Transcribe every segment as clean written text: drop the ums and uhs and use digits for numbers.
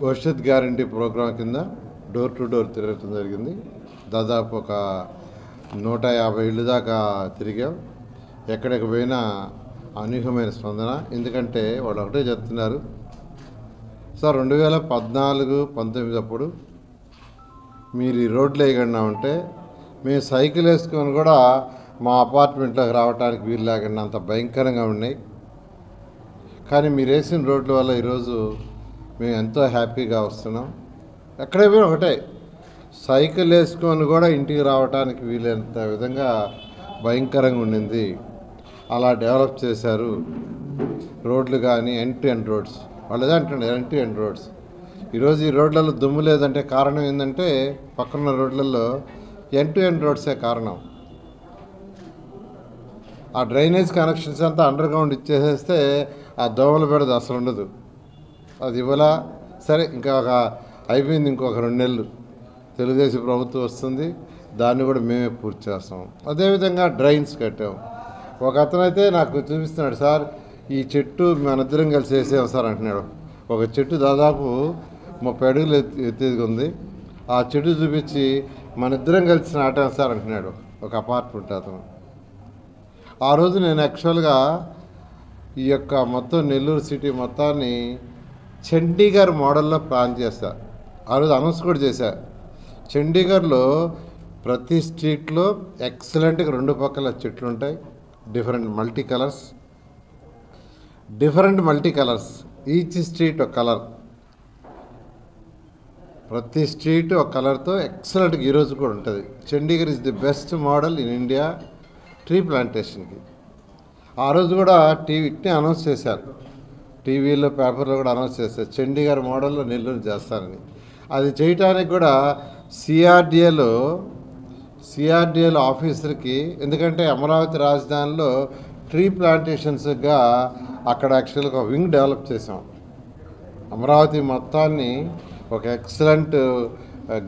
భవిష్యత్ guarantee programme కింద door to door తిరగటం జరిగింది. దాదాపు ఒక 150 ఇళ్ళు దాకా తిరిగాం. ఎక్కడికి పోయినా అనూహ్యమైన స్పందన. ఎందుకంటే వాళ్ళు ఒకటే చెప్తున్నారు, సార్ 2014-19 అప్పుడు మీరు ఈ రోడ్లు వేయకుండా ఉంటే మేము సైకిల్ వేసుకొని కూడా మా అపార్ట్మెంట్లోకి రావడానికి వీలు లేకుండా అంత భయంకరంగా ఉన్నాయి. కానీ మీరు వేసిన రోడ్ల వల్ల ఈరోజు మేము ఎంతో హ్యాపీగా వస్తున్నాం. ఎక్కడైనా ఒకటే, సైకిల్ వేసుకొని కూడా ఇంటికి రావడానికి వీలైనంత విధంగా భయంకరంగా ఉండింది. అలా డెవలప్ చేశారు రోడ్లు కానీ, ఎండ్ టు ఎండ్ రోడ్స్. వాళ్ళు అదే అంటున్నారు, ఎండ్ టు ఎండ్ రోడ్స్. ఈరోజు ఈ రోడ్లలో దుమ్ము లేదంటే కారణం ఏంటంటే పక్కన రోడ్లలో ఎండ్ టు ఎండ్ రోడ్సే కారణం. ఆ డ్రైనేజ్ కనెక్షన్స్ అంతా అండర్ గ్రౌండ్ ఇచ్చేసేస్తే ఆ దోమల బెడద అసలు ఉండదు. అది ఇవ్వలా సరే, ఇంకా అయిపోయింది. ఇంకొక 2 నెలలు తెలుగుదేశం ప్రభుత్వం వస్తుంది, దాన్ని కూడా మేమే పూర్తి చేస్తాం. అదేవిధంగా డ్రైన్స్ కట్టాం. ఒక అతనైతే నాకు చూపిస్తున్నాడు, సార్ ఈ చెట్టు మనిద్దరం కలిసి వేసాం సార్ అంటున్నాడు. ఒక చెట్టు దాదాపు 30 అడుగులు ఎత్తేదిగా ఉంది. ఆ చెట్టు చూపించి మనిద్దరం కలిసి నాటాం సార్ అంటున్నాడు ఒక అపార్ట్మెంట్ అతను. ఆ రోజు నేను యాక్చువల్గా ఈ యొక్క మొత్తం నెల్లూరు సిటీ మొత్తాన్ని చండీగఢ్ మోడల్లో ప్లాన్ చేశా. ఆ రోజు అనౌన్స్ కూడా చేశా. చండీగఢ్లో ప్రతి స్ట్రీట్లో ఎక్సలెంట్గా 2 పక్కల చెట్లు ఉంటాయి. Different multi colours, each street ఒక కలర్, ప్రతి స్ట్రీట్ ఒక కలర్తో ఎక్సలెంట్గా ఈరోజు కూడా ఉంటుంది. Chandigarh is the best model in India tree ప్లాంటేషన్కి. ఆ రోజు కూడా టీవీ అనౌన్స్ చేశారు, టీవీలో పేపర్లో కూడా అనౌన్స్ చేశారు, చండీగఢ్ మోడల్లో నెల్లూరు చేస్తారని. అది చేయటానికి కూడా సిఆర్డిఏలో ఆఫీసర్కి, ఎందుకంటే అమరావతి రాజధానిలో ట్రీ ప్లాంటేషన్స్గా అక్కడ యాక్చువల్గా ఒక వింగ్ డెవలప్ చేసాం. అమరావతి మొత్తాన్ని ఒక excellent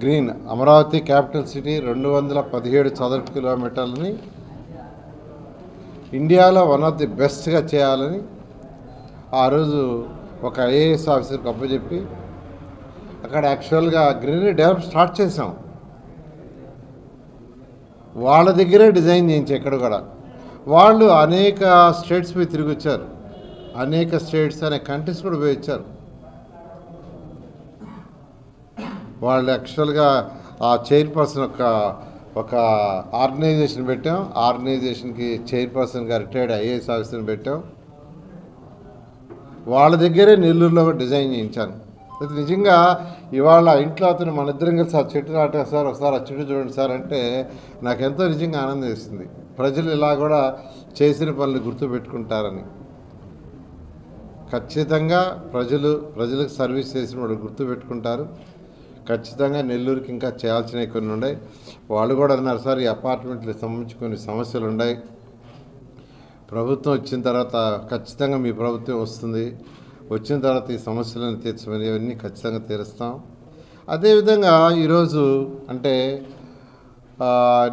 green, Amaravati capital city 217 చదరపు కిలోమీటర్లని ఇండియాలో వన్ ఆఫ్ ది బెస్ట్గా చేయాలని ఆ రోజు ఒక ఐఏఎస్ ఆఫీసర్కి అప్పచెప్పి అక్కడ యాక్చువల్గా గ్రీనరీ డెవలప్ స్టార్ట్ చేసాం. వాళ్ళ దగ్గరే డిజైన్ చేయించి ఎక్కడ కూడా వాళ్ళు అనేక స్టేట్స్ పోయి తిరిగి వచ్చారు, అనేక స్టేట్స్ అనే కంట్రీస్ కూడా పోయి వచ్చారు. వాళ్ళు యాక్చువల్గా ఆ చైర్పర్సన్ ఒక ఆర్గనైజేషన్ పెట్టాం. ఆర్గనైజేషన్కి చైర్పర్సన్గా రిటైర్డ్ ఐఏఎస్ ఆఫీసర్ని పెట్టాం. వాళ్ళ దగ్గరే నెల్లూరులో డిజైన్ చేయించాను. నిజంగా ఇవాళ ఇంట్లో అతను మన ఇద్దరం కలిసి ఆ చెట్టు నాటాం సార్, ఒకసారి ఆ చెట్టు చూడండి సార్ అంటే నాకెంతో నిజంగా ఆనందం వేస్తుంది. ప్రజలు ఇలా కూడా చేసిన పనులు గుర్తుపెట్టుకుంటారని. ఖచ్చితంగా ప్రజలకు సర్వీస్ చేసిన వాళ్ళు గుర్తుపెట్టుకుంటారు. ఖచ్చితంగా నెల్లూరుకి ఇంకా చేయాల్సినవి కొన్ని ఉన్నాయి. వాళ్ళు కూడా అన్నారు, సార్ ఈ అపార్ట్మెంట్లకు సంబంధించి కొన్ని సమస్యలు ఉన్నాయి, ప్రభుత్వం వచ్చిన తర్వాత ఖచ్చితంగా మీ ప్రభుత్వం వస్తుంది, వచ్చిన తర్వాత ఈ సమస్యలను తీర్చమని అవన్నీ ఖచ్చితంగా తీరుస్తాం. అదేవిధంగా ఈరోజు అంటే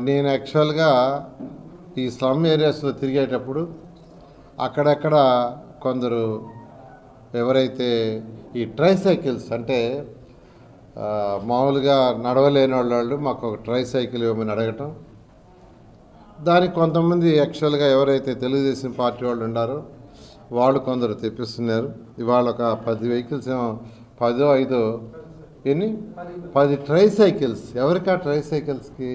నేను యాక్చువల్గా ఈ స్లమ్ ఏరియాస్లో తిరిగేటప్పుడు అక్కడక్కడ కొందరు ఎవరైతే ఈ ట్రైసైకిల్స్ అంటే మామూలుగా నడవలేని వాళ్ళు మాకు ఒక ట్రైసైకిల్ ఇవ్వమని అడగటం, దానికి కొంతమంది యాక్చువల్గా ఎవరైతే తెలుగుదేశం పార్టీ వాళ్ళు ఉన్నారో వాళ్ళు కొందరు తెప్పిస్తున్నారు. ఇవాళ ఒక 10 వెహికల్స్ 10 ట్రైసైకిల్స్. ఎవరికి ఆ ట్రైసైకిల్స్కి